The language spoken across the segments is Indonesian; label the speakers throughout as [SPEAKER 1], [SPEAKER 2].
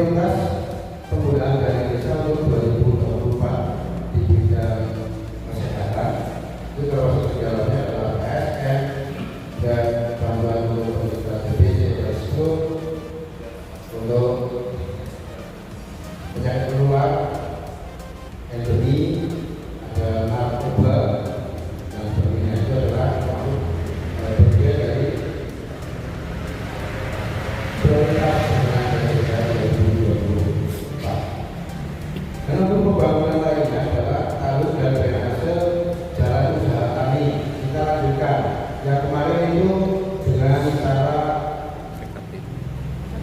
[SPEAKER 1] prioritas penggunaan dana desa untuk 2024 di bidang kesehatan itu termasuk di dalamnya adalah ASN dan bantuan untuk pemerintah DBC tersebut untuk penyakit menular, endemi, ada narkoba, dan sebagainya. Itu adalah bagian dari prioritas penggunaan dana desa 2024. Dan untuk pembangunan lainnya adalah talus dan drainase jalan usaha tani kita lanjutkan. Yang kemarin itu dengan cara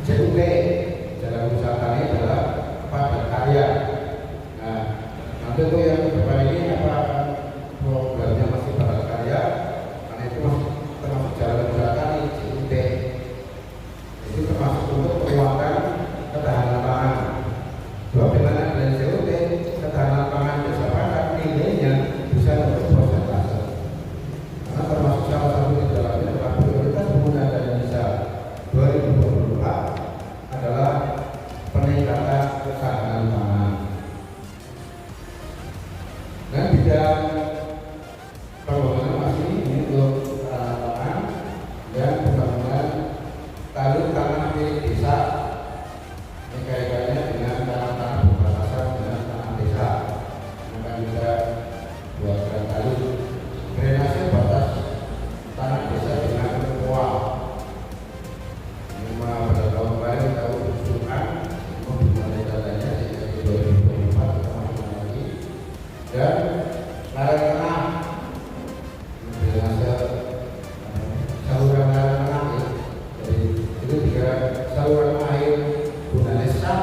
[SPEAKER 1] JUT, jalan usaha tani adalah padat karya. Nah, nanti untuk yang ke depan ini apa programnya masih padat karya, karena itu masih termasuk jalan usaha tani JUT. Itu termasuk untuk penguatan ketahanan pangan. Sebab dengan adanya JUT, ketahanan pangan desa padat nilainya bisa untuk persentase. Karena termasuk salah satu di dalamnya adalah prioritas penggunaan dana desa 2024 adalah peningkatan ketahanan pangan. Dan bidang pembangunan masih ini untuk ketahanan pangan dan pembangunan taluk tanah milik desa. Ini kaitannya dengan tanah-tanah berbatasan dengan tanah desa. Maka kita buatkan taluk drainase batas tanah desa dengan kuah. Ini pada tahun kemarin kita usulkan pembangunan datanya sehingga di 2024 kita masuk lagi. Dan lereng tengah drainase saluran lereng tengah ya. Jadi itu tiga saluran air gunanya sah.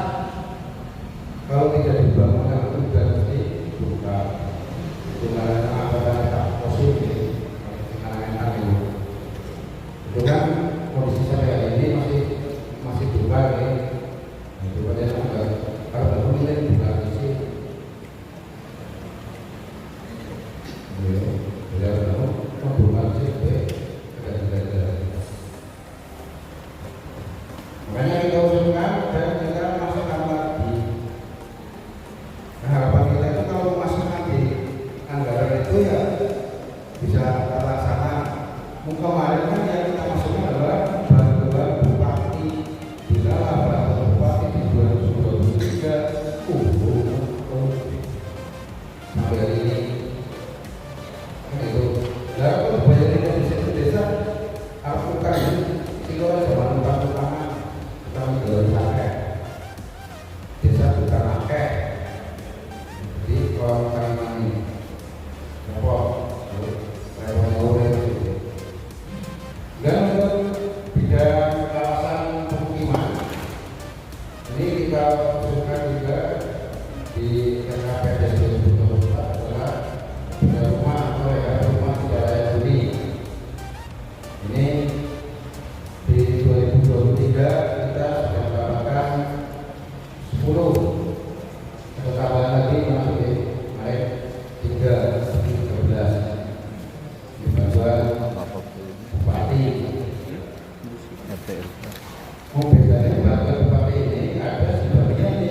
[SPEAKER 1] Kalau tidak dibangun itu sudah mesti buka. Itu lereng tengah pada tak fosil ini, enak itu. Itu kan kondisi saya ini masih buka nih. Itu pada sampai kalau belum ini buka di sini. Makanya kita usulkan dan kita masukkan lagi. Nah, harapan kita itu kalau masukkan di anggaran itu ya bisa terlaksana. Kemarin kan yang kita masukkan adalah bantuan bupati. Bila bantuan bupati di 2023 sampai hari ini. Itu. Lalu kalau banyak di desa, harus bukan silo zaman utama kita menjual pakai desa bukan pakai. Jadi kalau kalian ini, apa? Dan untuk bidang kawasan pemukiman ini kita usulkan juga di RKPD 2024 adalah bidang rumah atau ya rumah tidak layak huni. Ini di 2023 kita sudah mendapatkan 10 atau tambahan lagi masuk di naik 13 di bantuan bupati. Bedanya bantuan bupati ini ada sebagian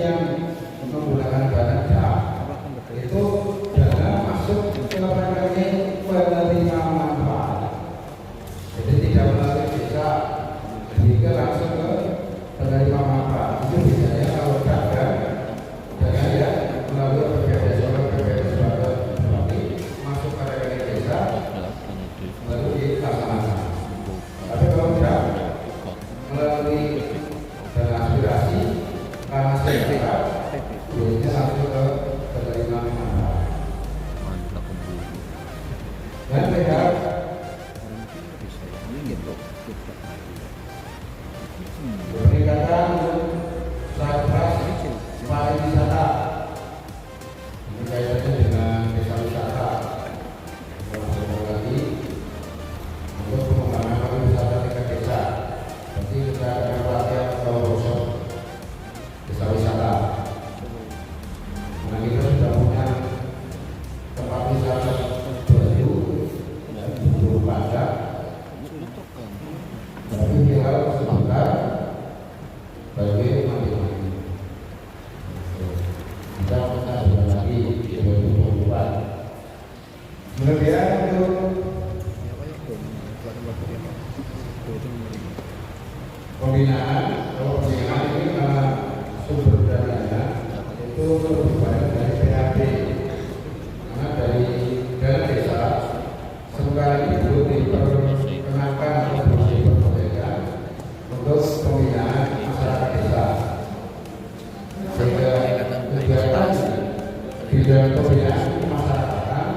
[SPEAKER 1] pembinaan masyarakat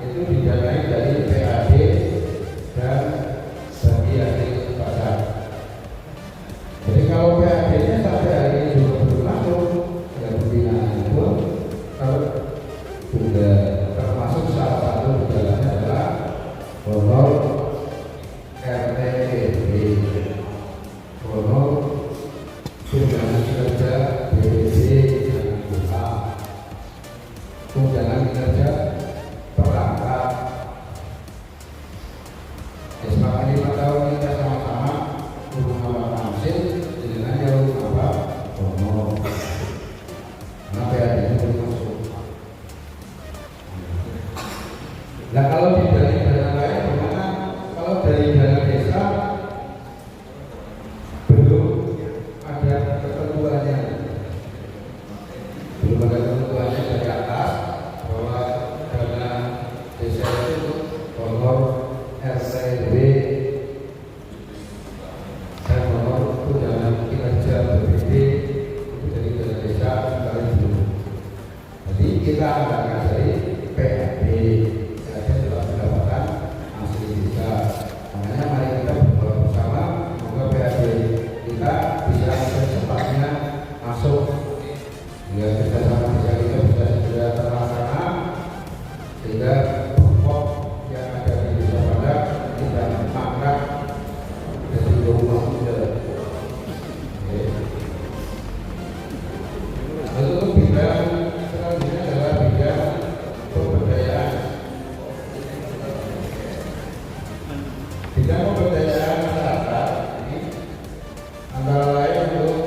[SPEAKER 1] itu didanai dari PAD dan bagi hasil pasar. Jadi kalau PAD-nya sampai hari ini juga belum masuk ya pembinaan itu, kalau juga termasuk salah satu jalannya adalah honor RTPB, honor tunjangan kinerja BPD dan anggota, tunjangan kinerja perangkat. Selama 5 tahun kita sama-sama hubungan hasil dengan jauh apa honor. Kenapa ya ini belum masuk? Nah kalau di dari dana lain bagaimana? Kalau dari dana desa belum ada ketentuannya, belum ada ketentuannya dari atas bahwa dana desa itu honor RTW dan honor tunjangan kinerja BPD itu dari dana desa kali dulu. Jadi kita akan dari PAD saja telah mendapatkan hasil desa. Makanya mari kita berdoa bersama semoga PAD kita bisa secepatnya masuk hingga kerjasama desa kita bisa segera terlaksana sehingga pokok yang ada di desa Padak tidak mangkrak dari rumah muda. Untuk bidang selanjutnya adalah bidang pemberdayaan. Bidang pemberdayaan masyarakat ini antara lain untuk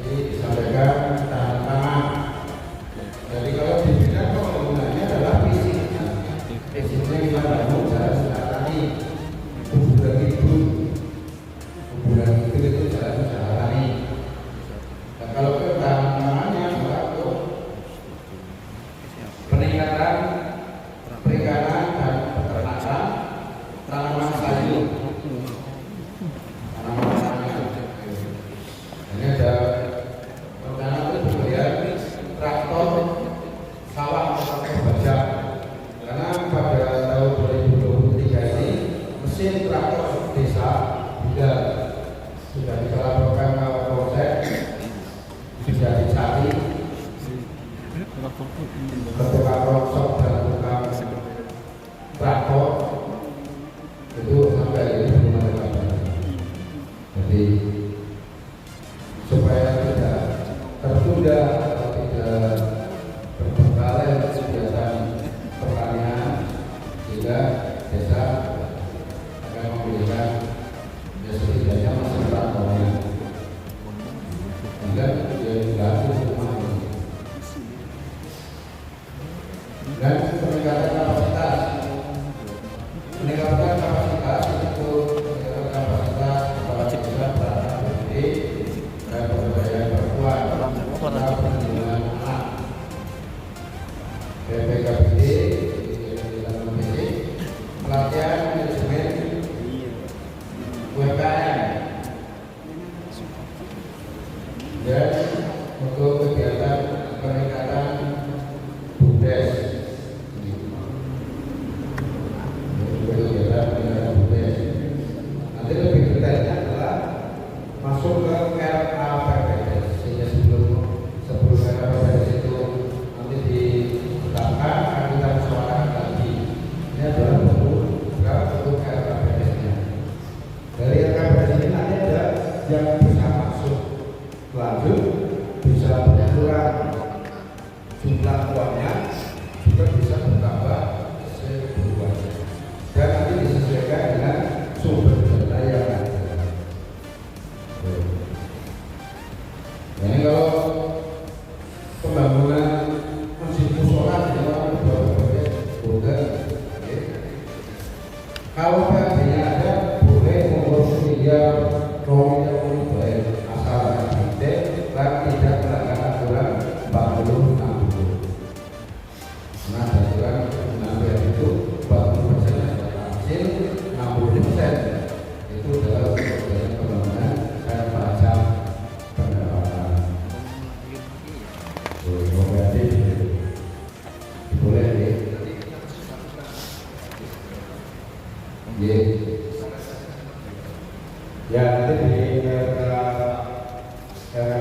[SPEAKER 1] disampaikan tahan pangan. Jadi kalau di bidang pembangunannya adalah fisiknya, fisiknya kita bangun jalan usaha tani, kuburan itu jalan usaha tani. Dan kalau ketahanan pangannya untuk peningkatan perikanan dan peternakan tanaman sayur. Tanaman sayur. Ini ada rencana untuk pembelian traktor sawah pakai bajak. Karena pada tahun 2023 ini mesin traktor desa sudah kita laporkan ke Polsek, sudah dicari ke tukang rongsok dan tukang traktor itu sampai ini belum ada kabar. Jadi supaya tidak tertunda atau tidak terbengkalai kegiatan pertanian sehingga desa akan memberikan ya setidaknya mesin traktornya hingga dia dilatih rumah ini. Dan peningkatan kapasitas itu meningkatan kapasitas kepala desa perangkat BPD dan pemberdayaan perempuan serta perlindungan anak BPKBD pelatihan manajemen UMKM dan untuk kegiatan peningkatan BUMDes. Nanti lebih detailnya adalah masuk ke RAPBDes, sehingga sebelum RAPBDes itu nanti ditetapkan akan kita musyawarahkan lagi. Ini adalah bentuk RAPBDes-nya. Dari RAPBDes ini nanti ada yang bisa masuk lanjut, bisa berkurang jumlah uangnya, juga bisa bertambah sebuahnya. Dan nanti disesuaikan dengan sumber dana yang ada. Ini kalau pembangunan mesin musola di luar berbagai kalau PAD-nya ada boleh mengurus miliar, baik asal detail dan tidak melanggar aturan 40-60. Nah, aturan pengambilan itu 40% adalah hasil, 60% itu adalah pembangunan dan pajak pendapatan.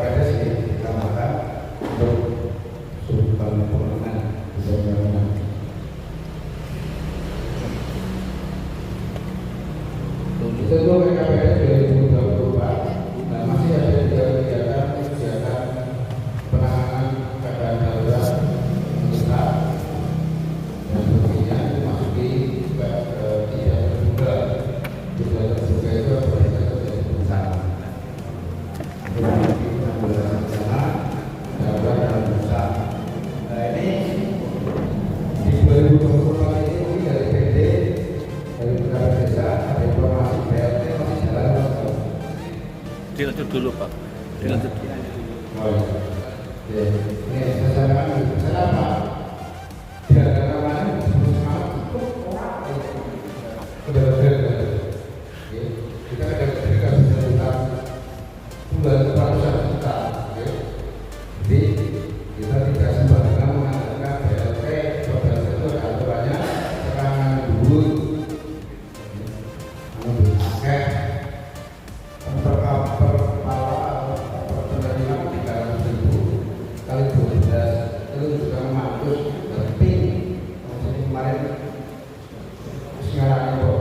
[SPEAKER 1] KPPS di kecamatan untuk sumber pembangunan pembangunan. Itu tuh KPPS 2024. Nah, masih ada kegiatan penanganan keadaan darurat mendesak dan sebagainya, memasuki juga tidak terduga itu berkaitan terjadi bencana. Bencana darurat dan bencana. Nah ini di 2024 ini mungkin dari PD dari beberapa desa ada informasi BLT masih jalan atau
[SPEAKER 2] dilanjut dulu Pak, dilanjut.
[SPEAKER 1] oh ya, ini saya sarankan kenapa tidak ada namanya sebelum semangat itu orang benar-benar kita ada ketika bisa utang bulan ratusan juta, jadi kita tidak sembarangan mengatakan BLT BLT itu ada aturannya serangan dulu akeh per kepala atau per penerima 300.000 kali 12 itu juga mematus lebih. Maksudnya kemarin sekarang itu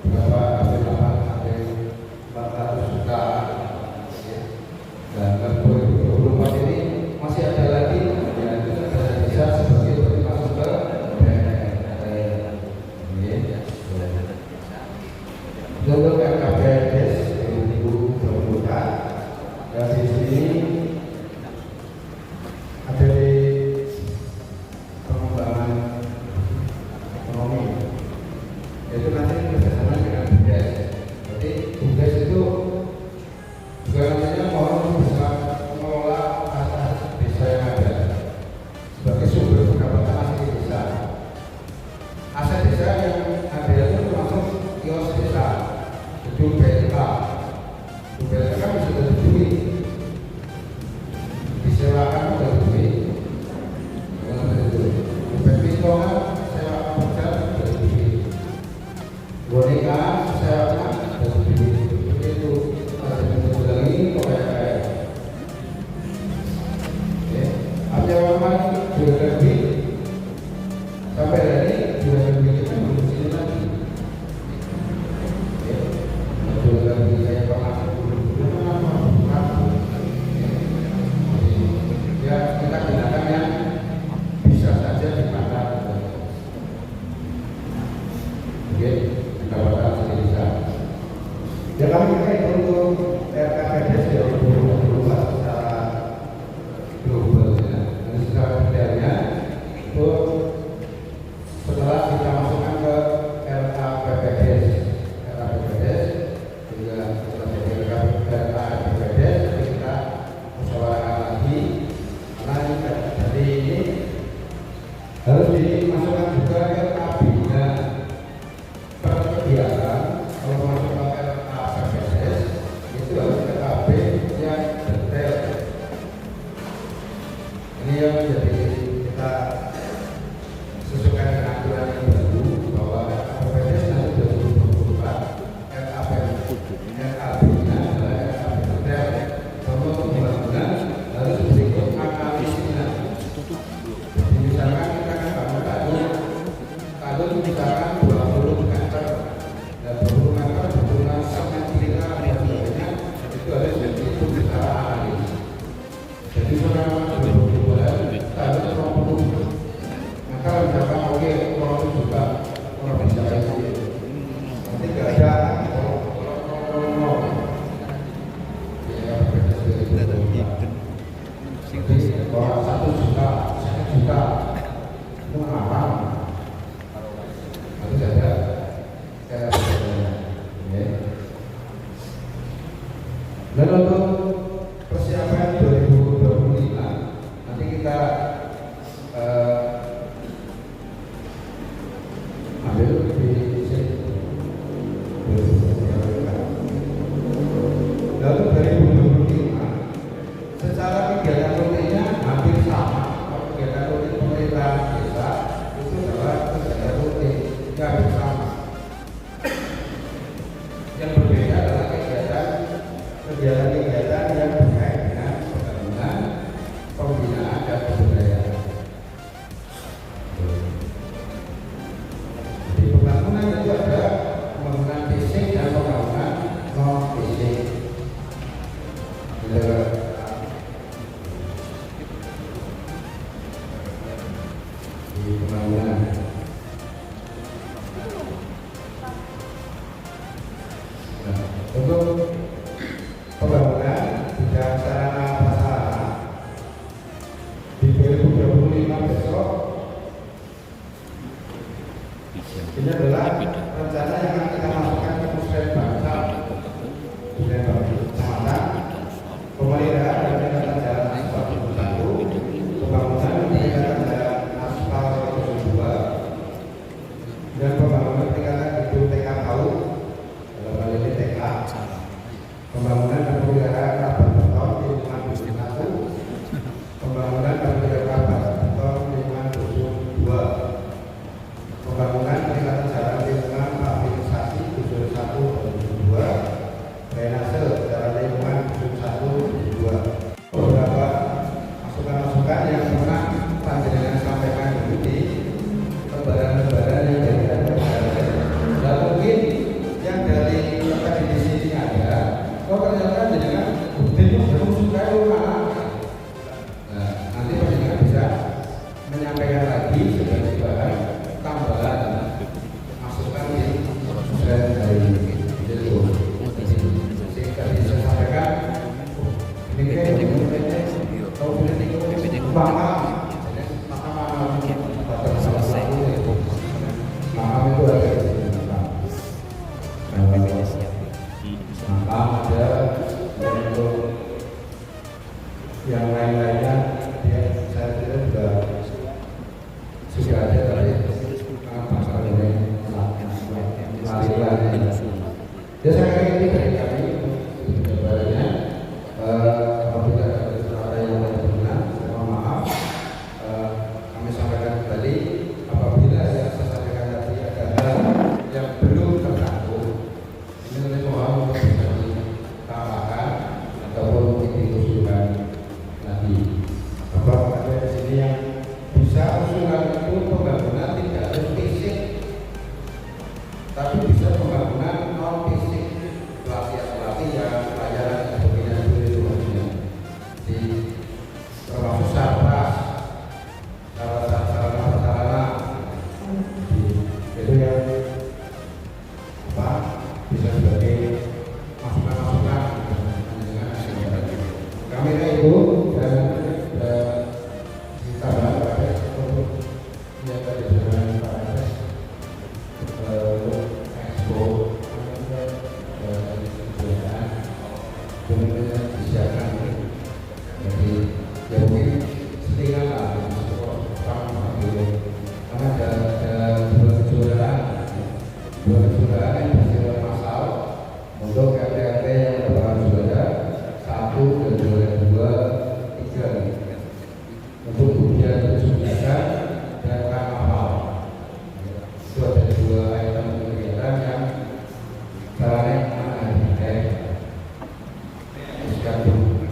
[SPEAKER 1] berapa ada 400 juta dan 2024 ini masih ada lagi ya itu sudah bisa sebagai berarti masuk ke untuk KPPS 2024 dan di sini ada di pengembangan ekonomi, yaitu nanti bersama dengan BUMDes. Jadi BUMDes itu juga namanya orang bisa mengelola aset desa yang ada sebagai sumber pendapatan asli desa. Aset desa yang ada itu termasuk kios desa, gedung BLK. Gedung BLK kan bisa dari duit, disewakan dari duit, badminton sewa hotel dari duit, boneka sewa dari duit. Itu ada ini kok kayak ada orang juga lebih sampai hari ini juga lebih kita belum sini lagi. Juga lebih kayak pernah ya kita gunakan yang bisa saja dipakai. Oke, pendapatan sendiri saja. Ya kami pakai untuk RKPDS 2022 secara global ya. Dan secara detailnya itu setelah kita masukkan ke RKPPS juga setelah RKPPS kita musyawarahkan lagi karena dari ini harus dimasukkan juga ke kabinnya per kegiatan. Kalau masuk ke RKPPS itu harus ke KB yang detail. Ini yang menjadi kita sesuaikan dengan aturan yang baru bahwa RKPPS nanti 2024 RKB-nya adalah RKB detail. Kalau pembangunan harus berikut analisisnya. Misalkan kita kan kadun misalkan 20 meter dan 20 meter butuhkan semen kita dan sebagainya itu harus dihitung secara analis. Jadi sekarang 20 bulan kadun 20 maka misalkan oke orang juga orang bisa itu nanti gak ada orang 1 juta, 1 juta itu apa? Itu saja dan untuk persiapan 2025 nanti kita ambil di sini Makam selesai. Makam itu ada di sini. Makam ada untuk yang lain-lainnya dia saya kira juga sudah ada dari bangsa Indonesia. Ya saya kira ini dari kami sebenarnya apabila ada sesuatu yang tidak benar, mohon maaf. Kami sampaikan kembali apabila yang saya sampaikan tadi ada hal yang belum tercakup, ini oleh mohon untuk bisa ditambahkan ataupun diusulkan lagi. Bapak ada di sini yang bisa usulan itu pembangunan tidak harus fisik, tapi bisa pembangunan non fisik, pelatihan, pelajaran dan sebagainya itu maksudnya. Di termasuk sarana itu yang apa bisa sebagai masukan kami itu dan ditambah pada untuk yang tadi dengan Pak Ades expo kemudian disiapkan jadi ya mungkin setengah lah karena ada dua kejuaraan yang bersifat massal untuk RT yang merupakan juara 1 dan juara 2, 3 untuk ujian kesulitan dan karnaval. Itu ada 2 item kegiatan yang caranya akan Iskandung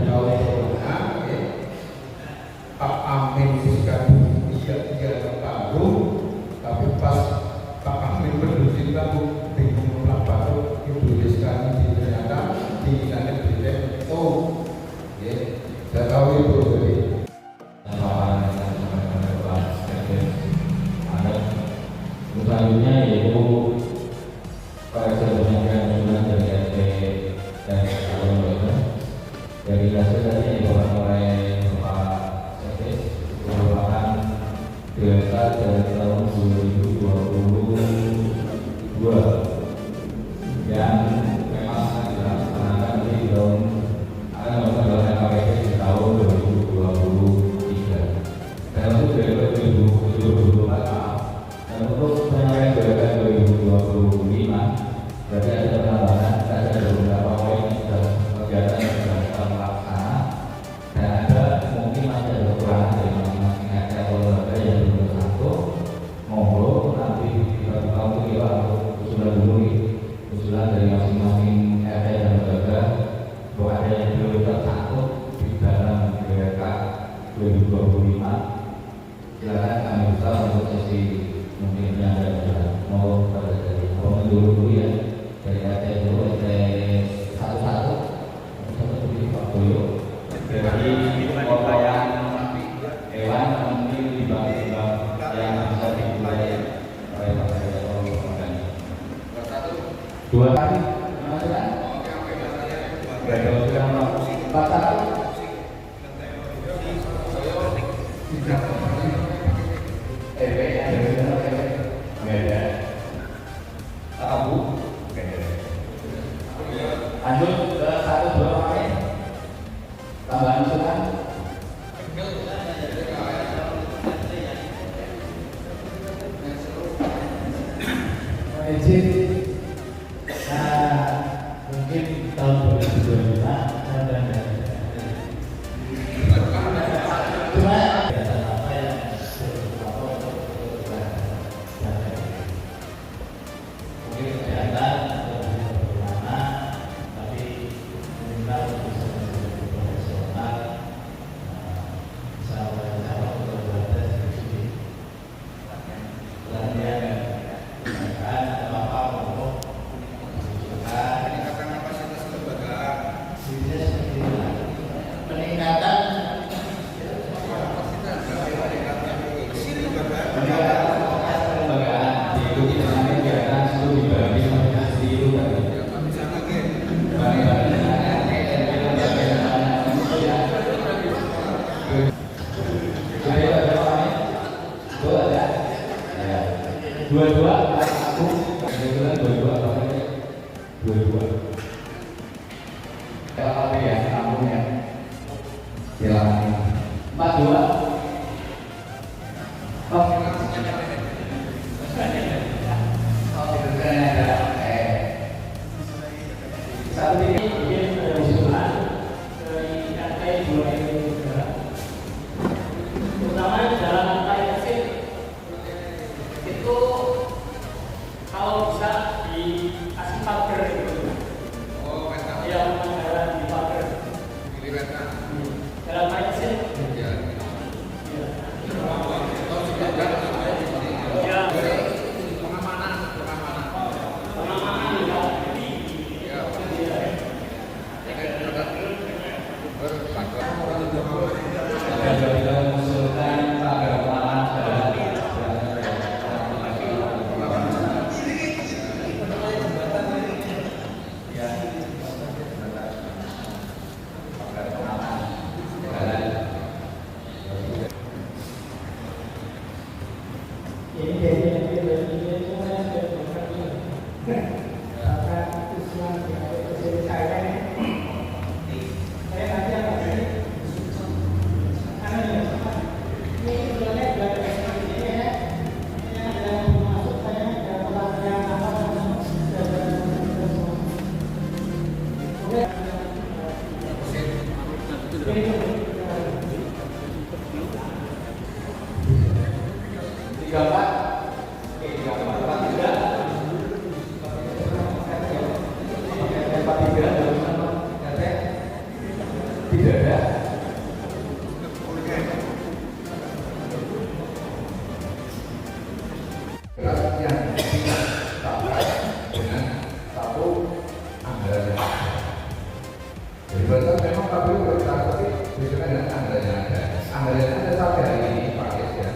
[SPEAKER 1] tahun corona, Pak Amin Iskandung 3 tahun, tapi pas Pak Amin berdiri kamu bingung pulang baru dituliskan di ternyata di internet di oh, ya, saya tahu itu jadi.
[SPEAKER 3] Selanjutnya yaitu pada penyampaian usulan dari RT dan KW dari hasil tadi yang dibawakan oleh Bapak Sekdes merupakan data dari tahun 2022 yang memang akan dilaksanakan di tahun akan melakukan KPP di tahun 2023 dan untuk periode 2024 dan untuk penyampaian gerakan 2025 berarti ada penambahan, ada beberapa poin kegiatan yang sedang kita melaksanakan dan ada mungkin masih ada kekurangan dari masing-masing RT atau lembaga yang belum tersangkut. Monggo nanti kita kita usulan dulu usulan dari masing-masing RT dan lembaga bahwa ada yang belum tersangkut di dalam gerakan 2025. Silakan kami buka untuk sesi mungkin yang ada mau pada dari dulu ya dari RT dulu RT satu di Pak Boyo dari pengolahan hewan mungkin dibang-bang yang bisa dimulai oleh Pak Boyo dua kali masukan Pak satu lanjut ke 1, 2 pakai tambahan usulan
[SPEAKER 4] izin mungkin tahun 2025 dan dua ini juga. Terutama jalan raya kecil itu kalau bisa dikasih pagar gitu.
[SPEAKER 1] Oh, peta.
[SPEAKER 4] Yang jalan di pagar.
[SPEAKER 1] Pilih peta.
[SPEAKER 4] Jalan raya kecil.
[SPEAKER 1] Ya.
[SPEAKER 4] Ya.
[SPEAKER 1] Atau juga jalan supaya di sini.
[SPEAKER 4] Ya.
[SPEAKER 1] Pengamanan.
[SPEAKER 4] Pengamanan juga.
[SPEAKER 1] Ya.
[SPEAKER 4] Ya.
[SPEAKER 3] Dan juga mengusulkan pagar pengamanan jalan.
[SPEAKER 4] Ini dari semua yang sudah dilakukan ini. Karena usulan dari saya nanti akan ini sebenarnya juga ada ini ya. Ini ada masuk saya ada tempatnya apa
[SPEAKER 3] Tidak ada.
[SPEAKER 1] Yang ditambah dengan satu anggaran yang ada. Jadi betul memang KPU berita tapi biasanya dengan anggaran yang ada. Anggaran yang ada sampai hari ini pakai ya.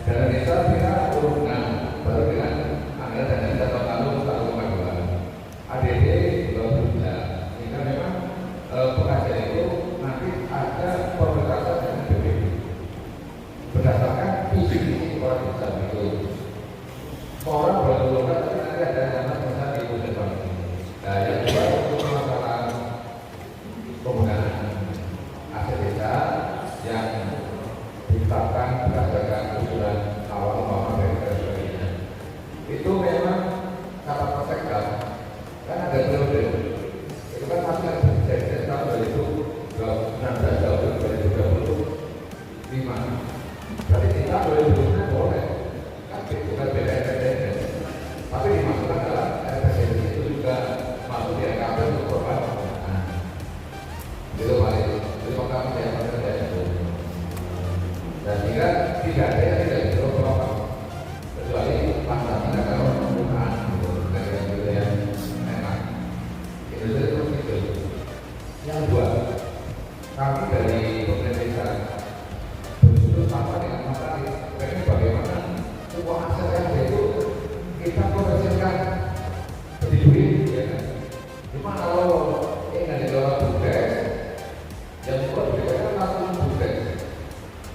[SPEAKER 1] Dana desa kita urunan baru dengan anggaran dana desa tahun lalu 1,2. ADD belum bisa. Sehingga memang pengajian itu nanti ada perbatasan dengan BPD berdasarkan visi orang desa itu. Orang berlomba tapi nanti ada yang masa di depan. Nah, yang kedua untuk masalah penggunaan aset desa yang ditetapkan berdasarkan usulan awal maupun dari sebagainya. Itu memang kata persekap kan ada periode. Itu kan masih ada kejadian tahun 2016 tahun 2025. Berarti kita 2026 boleh. Itu kan beda RPJMD, tapi dimasukkan dalam RPJMD itu juga masuk di RKP untuk korban penggunaan. Itu paling itu pertama yang pada itu. Dan jika tidak ada yang tidak bisa korban, kecuali pasal tidak kalau penggunaan negara yang memang itu terus itu. Yang dua, kami dari pemerintah desa bersudut sama dengan masalah ini bagaimana sebuah aset yang ada itu kita komersilkan jadi duit ya kan. Cuma kalau ini dari dalam bukes yang buat bukes kan langsung bukes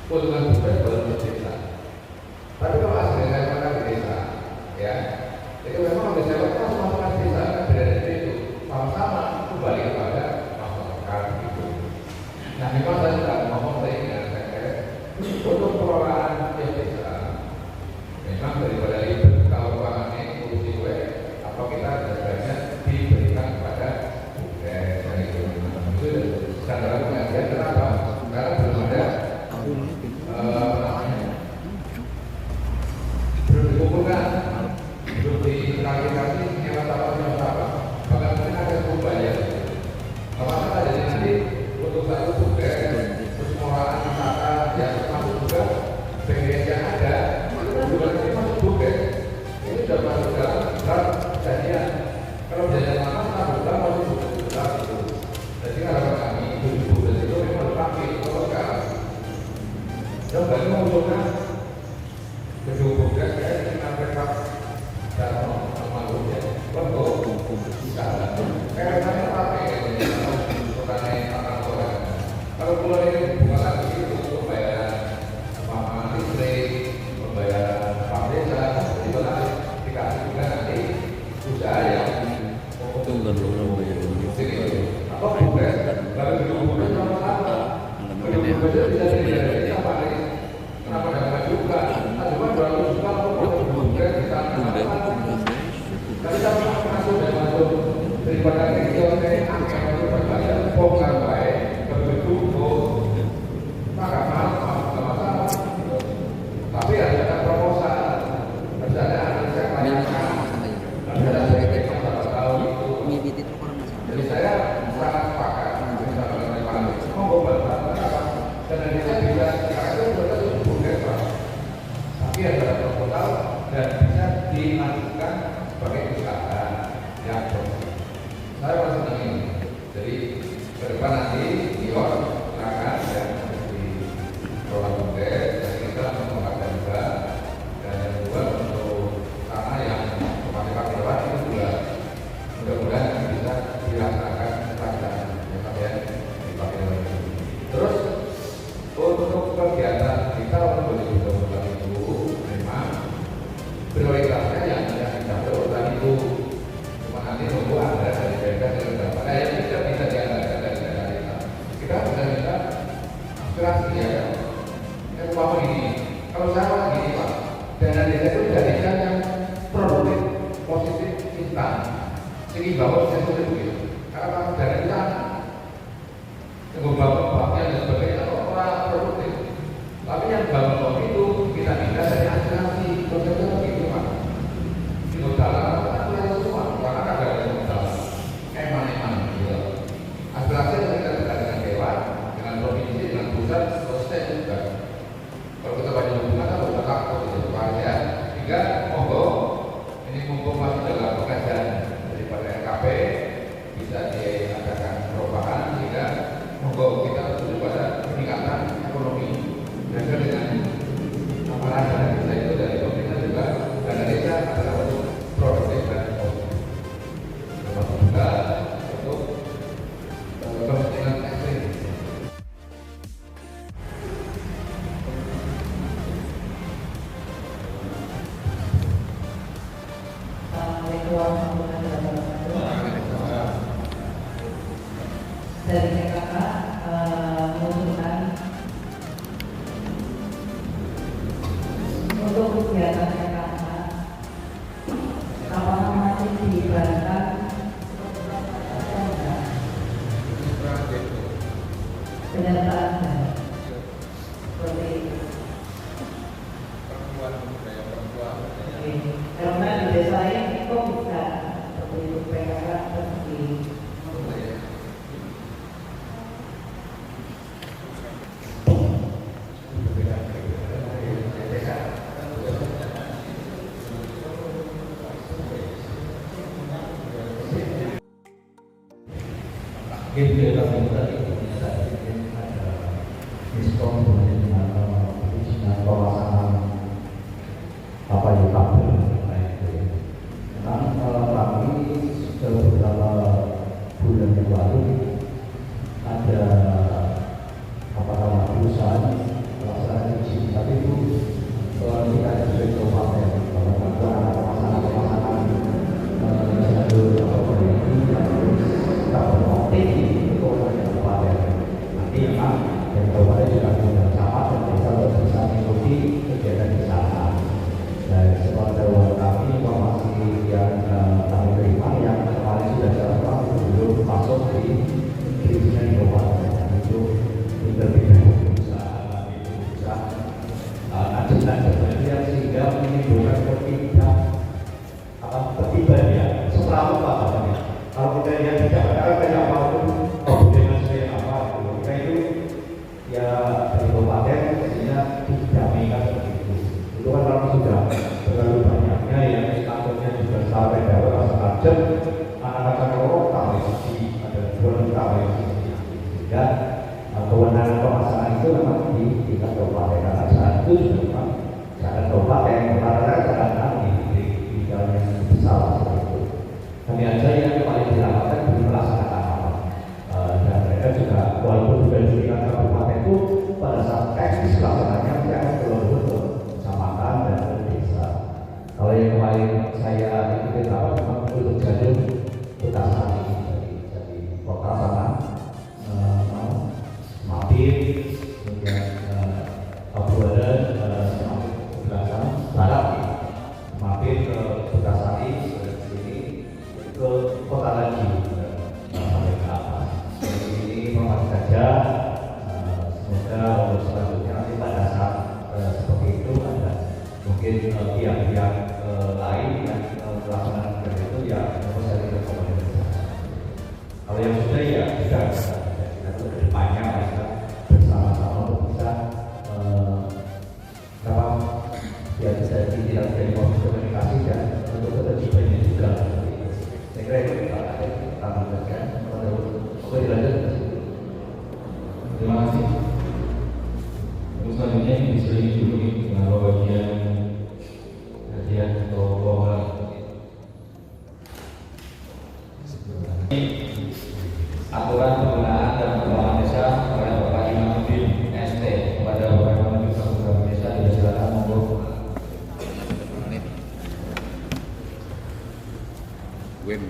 [SPEAKER 1] keuntungan bukes baru ke desa. Tapi kalau asetnya saya di desa ya itu memang bisa kita masukkan desa kan beda dari itu sama-sama kembali kepada masyarakat gitu. Nah memang saya sudah ngomong tadi dengan saya untuk pengelolaan desa memang daripada itu kalau uangnya urusi gue atau kita sebenarnya diberikan kepada dan itu standar pengajian kenapa? Karena belum ada belum dikumpulkan belum diklarifikasi nyawa apa bahkan mungkin ada pembayar apakah jadi nanti untuk satu tugas terus pengelolaan wisata yang termasuk juga BPS yang ada bukan ini masuk bukit ini sudah masuk dalam draft jadian kalau jadian lama kita bukan masuk bukit draft itu jadi harapan kami bukit itu memang dipakai kalau sekarang yang baru mengusulkan gedung bukit ya ini mereka dan malunya untuk bisa karena saya pakai bukannya tanah orang kalau pulau ini bukan lagi untuk bayar pemahaman listrik pembayaran desa itu nanti dikasih juga nanti usaha yang
[SPEAKER 2] Tunggu dulu ya.
[SPEAKER 1] apa bukan baru dulu sama-sama belum bisa tidak apa lagi kenapa tidak juga cuma 200 juta bukan kita tapi sama masuk dan masuk daripada kita angka itu berbayar bongkar baik berbentuk senior silakan yang di bawah Bumdes dan kita mengembangkan juga. Dan yang kedua untuk tanah yang pakai lewat itu juga mudah-mudahan bisa dirasakan kelancaran ya dipakai lewat itu. Terus untuk kegiatan kita untuk 2022 itu memang prioritasnya yang dicapai urutan itu. Cuma nanti nunggu anggaran dari BPK dan berapa. Yang tidak bisa dianggarkan dari daerah kita. Kita sudah minta aspirasi ya. Yang umpama ini, kalau saya gini Pak, dana desa itu jadikan yang produktif, positif, instan. Sehingga bahwa saya sudah begitu. Karena dana kita yang beberapa dan sebagainya orang produktif. Tapi yang bangun itu kita minta dari aspirasi. Prosesnya begitu Pak. Di dalam kita semua, karena ada yang dalam eman gitu. Aspirasi yang kita dekat dengan dewan, dengan provinsi, dengan pusat, selesai juga. Kalau kita banyak hubungan, kita bisa takut itu ya. Hingga monggo ini mumpung masih dalam pengajian daripada RKP bisa diadakan perubahan sehingga monggo kita tuju pada peningkatan ekonomi dan dengan amalan dana desa itu dari pemerintah juga dana desa adalah untuk produktif dan positif termasuk juga untuk kepentingan ekstrim.
[SPEAKER 5] Assalamualaikum warahmatullahi wabarakatuh. Dari PKK mengusulkan untuk kegiatan PKK apakah masih diibaratkan kenyataan seperti itu. Karena di desa ini kok bisa seperti itu PKK seperti
[SPEAKER 3] Kita tadi ternyata ada diskon dengan pelaksanaan apa yang kabel memang kami sudah beberapa bulan yang lalu ada perusahaan pelaksanaan uji, tapi itu kita juga coba kewenangan pemasangan itu memang di tingkat kabupaten karena saat itu memang saat kabupaten karena di jalan yang besar seperti itu. Kami aja yang paling dirapatkan belum melaksanakan apa dan mereka juga walaupun sudah di tingkat kabupaten itu pada saat teknis pelaksananya mereka betul-betul kecamatan dan desa. Kalau yang kemarin saya ikuti rapat memang untuk jalur Putasari jadi kota sana Mapit, kemudian Kabupaten semakin ke belakang barat, Mapit ke Putasari ke sini ke kota lagi sampai ke atas. Jadi ini informasi saja. Semoga untuk selanjutnya nanti pada saat seperti itu ada mungkin pihak-pihak lain yang melaksanakan itu ya harus ada rekomendasi. Kalau yang sudah ya sudah kedepannya mereka bersama-sama untuk bisa ya bisa tidak dari komunikasi dan untuk ketertibannya juga. Saya kira itu kita akan tambahkan. Oke dilanjut. sini dulu nih, kalau bagian toko aturan penggunaan dan pengelolaan desa oleh Bapak Imanuddin ST kepada Bapak Imanuddin Kabupaten Desa di silakan monggo.
[SPEAKER 2] Win.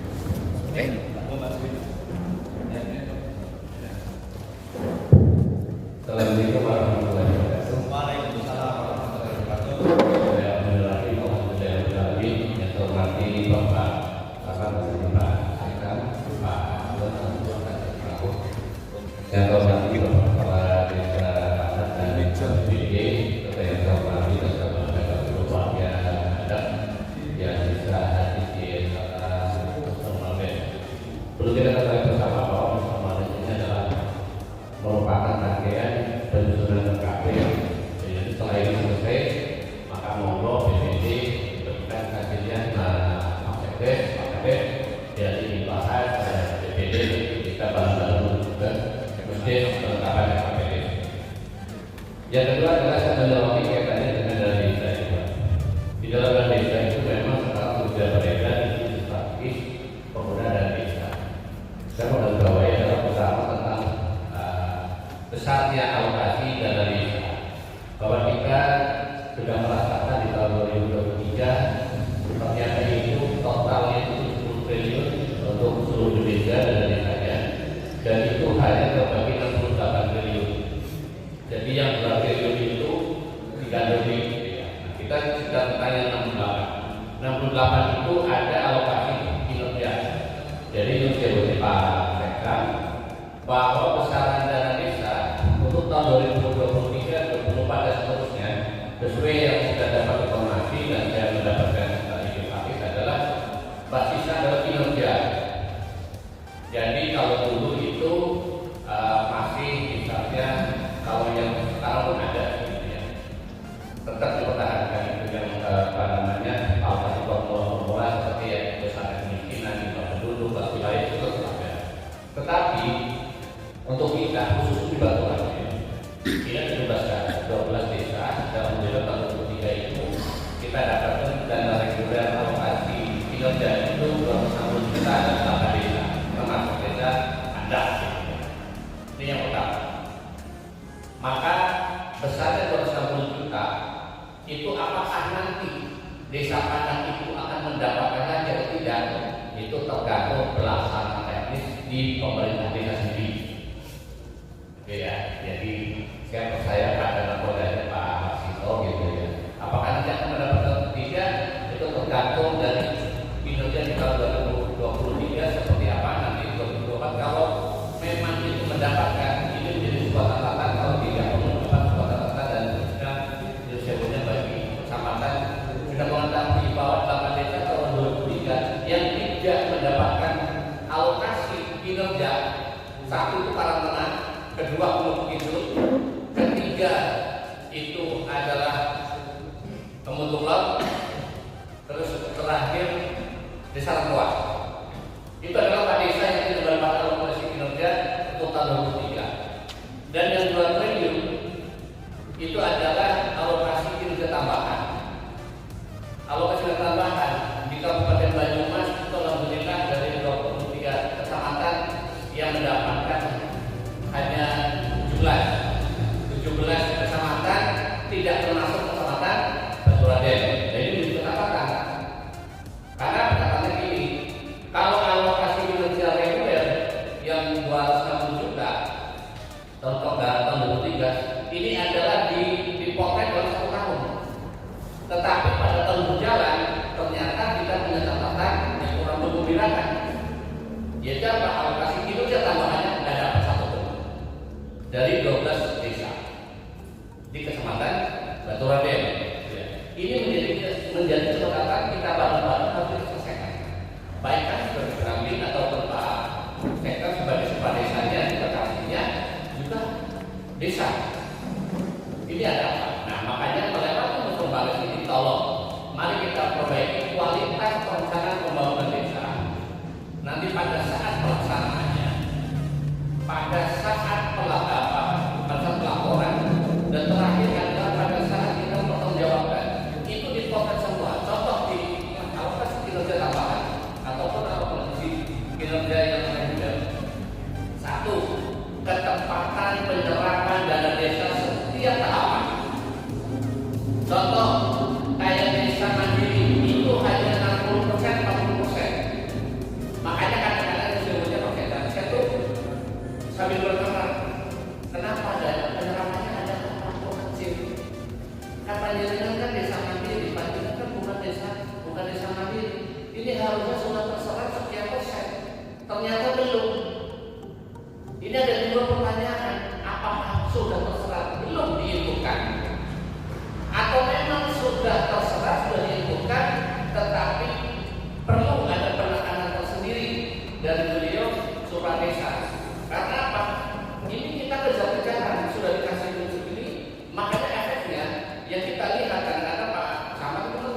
[SPEAKER 3] Assalamualaikum warahmatullahi wabarakatuh. Waalaikumsalam warahmatullahi wabarakatuh. Saya mengulangi kembali yang terhormati Bapak Pak Sekam, Pak saya hormati Bapak Kepala Desa Padat dan BPD, serta yang saya hormati bersama Bapak yang ada yang bisa hadir di acara pertemuan. Perlu kita ketahui bersama bahwa pertemuan ini adalah merupakan rangkaian penyusunan KP. Jadi setelah ini selesai, maka monggo BPD diberikan hasilnya Pak Sekdes, Pak Kadep, jadi dibahas BPD kita bareng-bareng juga kelengkapan KPD. Yang kedua adalah saya mendalami kaitannya dengan dana desa juga. Di dalam dana desa itu memang sekarang sudah beredar isu strategis pengguna dana desa. Saya mau garis adalah pertama tentang besarnya alokasi dana desa. Bahwa kita sudah merasakan di tahun 2023 ternyata itu totalnya itu 10 triliun untuk seluruh Indonesia dana desanya. Dan itu hanya terbagi 68 triliun. Jadi yang 2 triliun itu tidak lebih. Kita sudah bertanya 68. 68 itu ada alokasi kinerja. Jadi itu disebut Pak Sekam bahwa besaran dana desa untuk tahun 2023, 2024 dan seterusnya sesuai yang sudah dapat informasi dan saya mendapatkan informasi adalah basisnya adalah kinerja. Jadi kalau dulu itu masih misalnya kalau yang sekarang pun ada gitu ya, tetap dipertahankan itu yang alokasi formula seperti yang besaran kemiskinan, jumlah penduduk, wilayah itu tetap ada. Tetapi untuk kita khusus di Baturannya ini 12 desa dalam tahun 2023 itu kita dapatkan dana reguler alokasi kinerja itu 260 juta dan 8 desa termasuk desa Anda. Ini yang pertama. Maka besarnya 260 juta itu apakah nanti desa Padang itu akan mendapatkan lagi atau tidak, itu tergantung pelaksanaan teknis di pemerintah desa sendiri. Oke ya, jadi saya percaya pada nakodanya Pak Sito gitu ya. Apakah nanti akan mendapatkan atau tidak, itu tergantung dari kinerja di tahun 2023 seperti apa nanti 2024. Kalau memang itu mendapatkan, ini menjadi sebuah catatan. Kalau tidak mendapat sebuah catatan dan sudah disebutnya bagi kecamatan sudah mengetahui bahwa 8 desa tahun 2023 yang tidak mendapatkan alokasi kinerja, satu itu Karangtengah, kedua Gunung Kidul, ketiga itu adalah Kemutung Laut, terus terakhir Desa Lengkuas. Itu adalah desa yang tidak mendapatkan alokasi kinerja untuk tahun 2023. Dan yang 2 triliun itu adalah alokasi kinerja tambahan. Alokasi tambahan di Kabupaten Banyumas itu alhamdulillah dari 23 kecamatan yang mendapatkan hanya 17 kecamatan, tidak termasuk kecamatan Baturaden. Jadi dikatakan karena katakannya gini, kalau alokasi kinerja reguler yang 260 juta tahun 2023 ini adalah dipotret dalam 1 tahun. Tetapi pada tahun berjalan ternyata kita punya catatan yang kurang menggembirakan. Yaitu apa? Alokasi kinerja tambahannya tidak dapat 1 pun dari 12 desa di kecamatan Baturaden. Ini menjadi catatan kita bareng-bareng harus diselesaikan. Baik kan sebagai Grameen atau Pak Sekam sebagai kepala desanya, inventarisnya juga desa. Ini ada apa? Nah makanya melewati musim balas ini tolong mari kita perbaiki kualitas perencanaan pembangunan desa. Nanti pada saat pelaksanaannya, pada saat pelaporan, dan terakhir adalah pada saat
[SPEAKER 6] Panjenengan kan desa mandiri, Panjenengan kan bukan desa mandiri. Ini harusnya sudah terserah sekian persen. Ternyata belum. Ini ada dua pertanyaan. Apakah sudah terserah belum diinfokan? Atau memang sudah terserah sudah diinfokan, tetapi perlu ada penekanan tersendiri dari beliau Supra Desa. Karena apa? Ini kita kejar-kejaran sudah dikasih unsur ini, makanya efeknya yang kita lihat karena Pak sama itu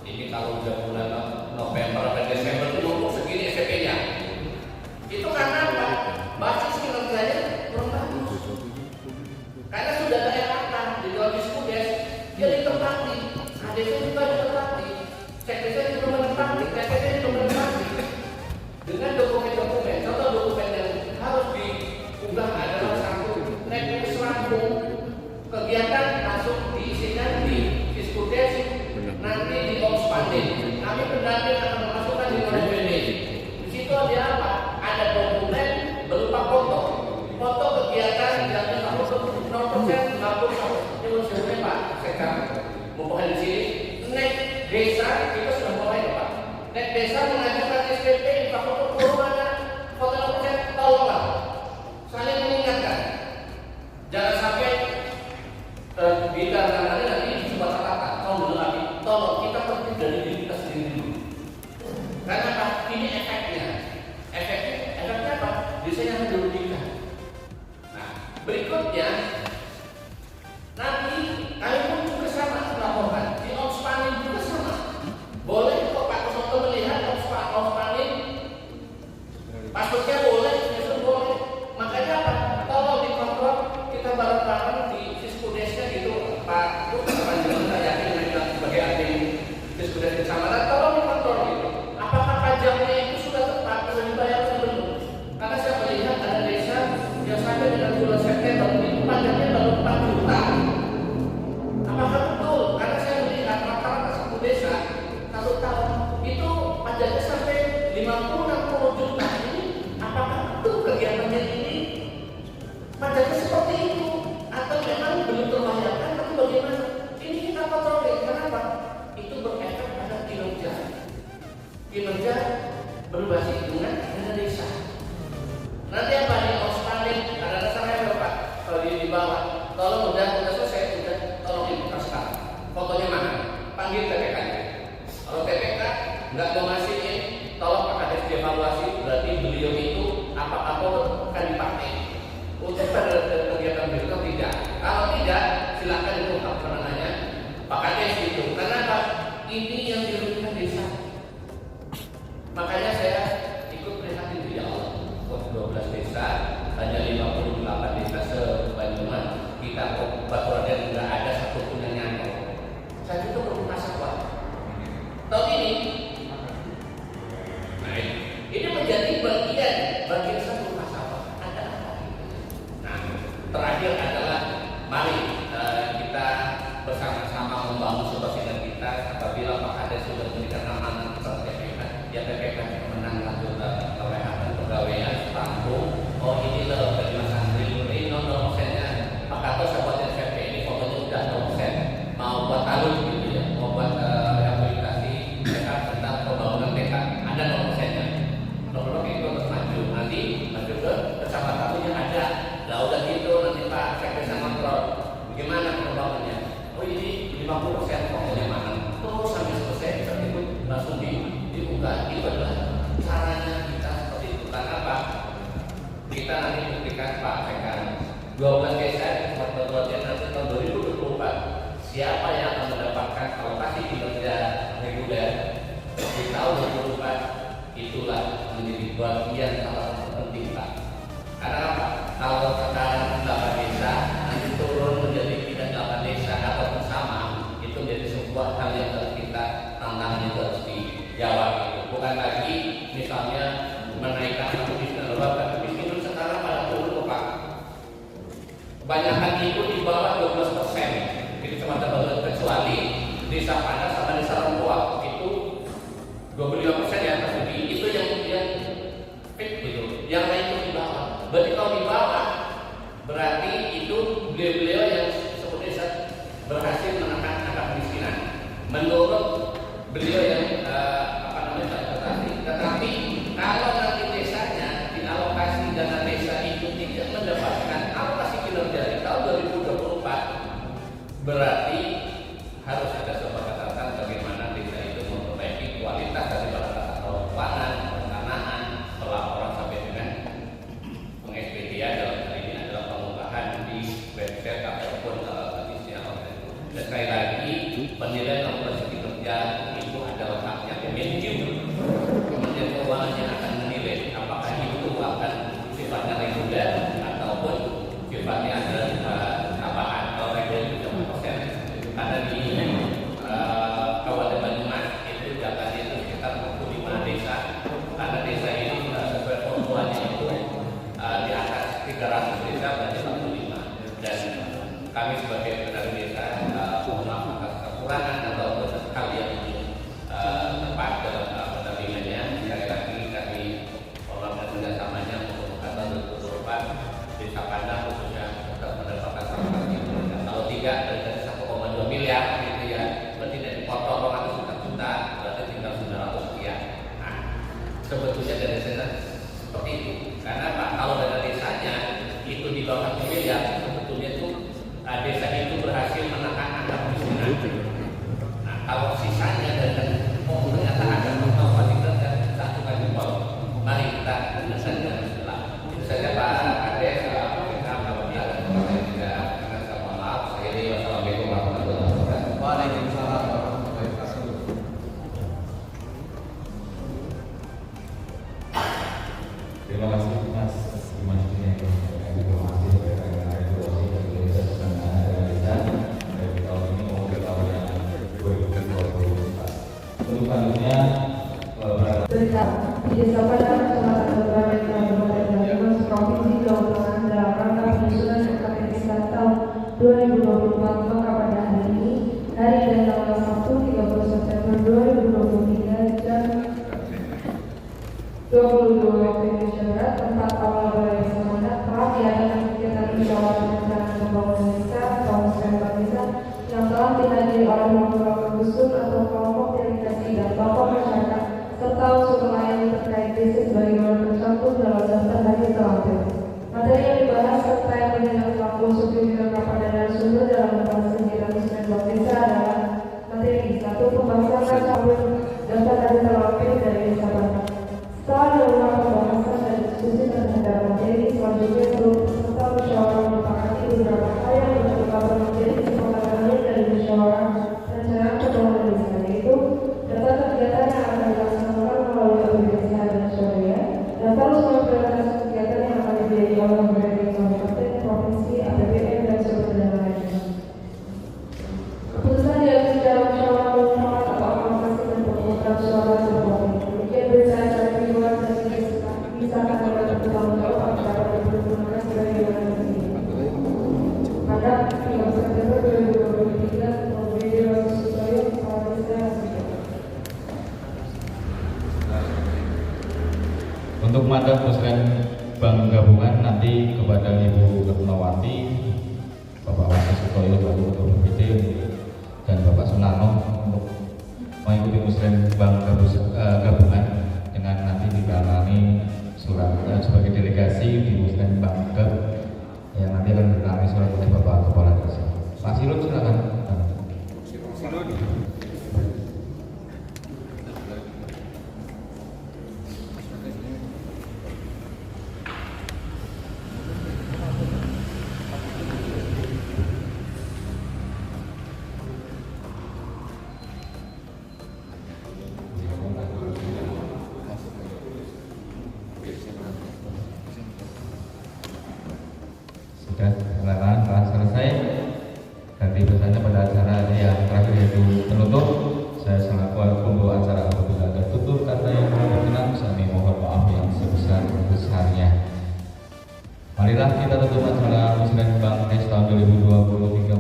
[SPEAKER 6] ini kalau udah bulan November dan Desember itu numpuk segini SPP-nya. Itu karena apa? Basis kinerjanya kurang bagus. Karena sudah ada errata di dalam diskudes, dia ditempati, ADC juga ditempati, sekretariat juga menempati, TPT juga menempati. Dengan dokumen-dokumen, contoh dokumen yang harus diunggah adalah satu network serampung kegiatan masuk diisikan di diskudes, nanti di Omspanding. Kami pendamping akan memasukkan di Monopoli. Di situ ada apa? Ada dokumen berupa foto kegiatan yang dilakukan 0%, 50%. Ini unsurnya Pak, saya membawahi di sini. Nek desa kita sudah mulai Pak. Nek desa mengajukan SPP, foto mana, foto 0%, tolonglah saling mengingatkan. Jangan sampai di dalam nanti sebuah catatan, tolong kita tertib dari diri kita sendiri dulu. Karena apa? Ini efeknya apa? Biasanya menurunkan. Nah, berikutnya nanti kalian pun juga sama melaporkan di Omspanding juga sama. Boleh kok Pak Kosoto melihat Omspanding, paspornya boleh, itu boleh. Makanya apa? Tolong dikontrol kita bareng-bareng di Diskudesnya gitu, Pak. Itu Panjenengan saya yakin mereka sebagai admin Diskudes kecamatan, tolong dikontrol gitu. Apakah pajaknya itu sudah tepat, sudah dibayar atau belum? Karena saya melihat ada desa yang sampai dengan bulan September itu pajaknya baru 4 juta. Apakah betul? Karena saya melihat rata-rata satu desa 1 tahun itu pajaknya sampai 50-60 juta. Ini apakah betul kegiatannya ini pajaknya seperti itu? Atau memang belum terbayarkan atau bagaimana? Ini kita kontrol. Kenapa? Itu berefek pada kinerja berbasis dengan dana desa. Nanti apa di Omspanding ada dasarnya Pak. Kalau di bawah, tolong udah selesai, tolong dibuka sekarang. Fotonya mana? Panggil TPK-nya. Kalau TPK nggak mau ngasihin, tolong Pak Kades dievaluasi. Berarti beliau itu apa-apa akan dipakai untuk pada kegiatan berikutnya tidak. Kalau tidak, silakan diungkap penangannya Pak Kades itu. Karena apa? Ini yang dirugikan desa. Makanya saya ikut prihatin ya Allah. 12 desa, hanya 58 desa se-Banyumas. Kita kok Baturaden nggak ada satupun yang nyantol. Saya itu berbuka satwa. Tahu ini? Nah, ini menjadi bagian satu masalah. Ada apa? Nah, terakhir adalah mari kita bersama-sama membangun sebuah sinergi kita. Apabila Pak Kades sudah memberikan amanah kepada PPK, ya PPK menang lanjut kelewatan pegawaian tampung. Oh ini loh dari Mas Andri, ini 0%-nya Pak Kato sahabat SPP ini fotonya udah 0%. Mau buat talus gitu ya, mau buat rehabilitasi TK tentang pembangunan TK ada 0%-nya. Kalau itu terus maju, nanti maju ke kecamatan ada. Lah udah gitu nanti Pak Sekdes sama kontrol bagaimana pembangunannya. Oh ini 50% pokoknya mana? Terus sampai selesai bisa ikut langsung dibuka. Itu adalah caranya kita seperti itu. Karena apa? Kita nanti buktikan Pak Sekan 12 desa Baturaden nanti tahun 2024 siapa yang akan mendapatkan alokasi kinerja reguler di tahun 2024 itulah menjadi bagian salah satu penting Pak. Karena apa? Kalau sekarang 8 desa nanti turun menjadi tidak 8 desa atau bersama itu menjadi sebuah hal yang harus kita tantangan itu harus dijawab itu. Bukan lagi misalnya menaikkan satu kemiskinan kemiskinan sekarang pada turun Pak. Kebanyakan itu di bawah 12%. Jadi semata-mata kecuali desa Padas sama desa Rempoa itu 25% ya Mas Budi. Itu yang fit gitu. Yang lain itu di bawah. Berarti kalau di bawah berarti itu beliau-beliau yang sebut desa berhasil menekan berarti harus ada kesepakatan bagaimana desa itu memperbaiki kualitas daripada tata kelola keuangan, perencanaan, pelaporan sampai dengan pengekspedian dalam hal ini adalah pengunggahan di website ataupun isinya online. Dan sekali lagi penilaian operasi kinerja itu adalah haknya Kemenq. Kementerian Keuangan yang akan menilai apakah itu akan sifatnya reguler ataupun sifatnya adalah tambahan. Kalau reguler itu 100%, karena di Kabupaten Banyumas itu datanya itu sekitar 45 desa, karena desa ini sesuai formulanya itu di atas 300 desa berarti 45, dan kami sebagai pendamping desa mohon maaf atas kekurangan atau hal yang tepat dalam pendampingannya. Sekali lagi kami mohon dan kerjasamanya untuk kata berupa desa Pandang khususnya tetap mendapatkan sampah yang rendah. Kalau tidak dari 1,2 miliar gitu ya, berarti dari potong 200 juta berarti tinggal 900 sekian. Nah, sebetulnya dari desa seperti itu. Karena Pak, kalau dana desanya itu di bawah 1 miliar, sebetulnya itu desa itu berhasil menekan angka kemiskinan. Nah, kalau sisanya dan ternyata ada masalah dan satu kali jempol, mari kita menyelesaikan masalah. Itu saja Pak Kades, kita apabila ada yang tidak akan saya mohon maaf. Saya ini wassalamualaikum warahmatullahi wabarakatuh.
[SPEAKER 1] Waalaikumsalam warahmatullahi wabarakatuh.
[SPEAKER 3] Terima kasih Mas Iman yang informasi bagaimana regulasi dan desa penanganan dana desa dari tahun ini maupun tahun yang 2024. Untuk selanjutnya
[SPEAKER 5] Berita di Desa Padang, Kecamatan Kabupaten Kabupaten Banyumas, Provinsi Jawa Tengah dalam rangka penyusunan SKP Desa tahun 2024, maka pada hari ini, hari dan tanggal Sabtu 30 September 2023 jam 22 waktu Indonesia Barat, tempat awal Balai Desa Mandat telah diadakan kegiatan musyawarah rencana pembangunan desa atau musyawarah desa yang telah dihadiri oleh beberapa dusun atau kelompok delegasi dan tokoh masyarakat serta unsur lain terkait desa sebagaimana tercantum dalam daftar hadir terlampir. Materi yang dibahas serta yang menindaklanjuti unsur pimpinan rapat dan sumber dalam membahas kegiatan musyawarah desa adalah materi 1. Pembahasan rancangan daftar hadir terlampir dari Desa Padang. Setelah dilakukan pembahasan dan diskusi terhadap materi, selanjutnya seluruh peserta musyawarah menyepakati beberapa hal yang merupakan menjadi kesepakatan dari musyawarah rencana pembangunan desa, yaitu daftar kegiatan yang akan dilaksanakan melalui organisasi dan syariah, daftar usulan prioritas kegiatan yang akan dibiayai oleh pemerintah kabupaten, provinsi, APBN, dan sumber dana lainnya. Keputusan diambil secara musyawarah mufakat atau aklamasi dan pemungutan suara terbuat. Demikian berita acara dibuat dan disahkan oleh bertanggung jawab acara dipergunakan sebagaimana berikut. Pada 3 September 2023, Pembeli Rasul Sutoyo, Kepala Desa Hasil.
[SPEAKER 3] untuk mandat Musren Bank Gabungan nanti kepada Ibu Ketnawati, Bapak Wasi Sutoyo selaku Ketua BPD dan Bapak Sunarno untuk mengikuti Musren Bank Gabungan dengan nanti ditangani surat sebagai delegasi di Musren Bank Gabungan yang nanti akan ditangani surat oleh Bapak Kepala Desa. Pak Silun silakan. Sudah silakan telah selesai dan dipesannya pada acara yang terakhir yaitu penutup. Saya selaku pembawa acara apabila ada tutur kata yang kurang berkenan, kami mohon maaf yang sebesar-besarnya. Marilah kita tutup acara Musren Bank Des tahun 2023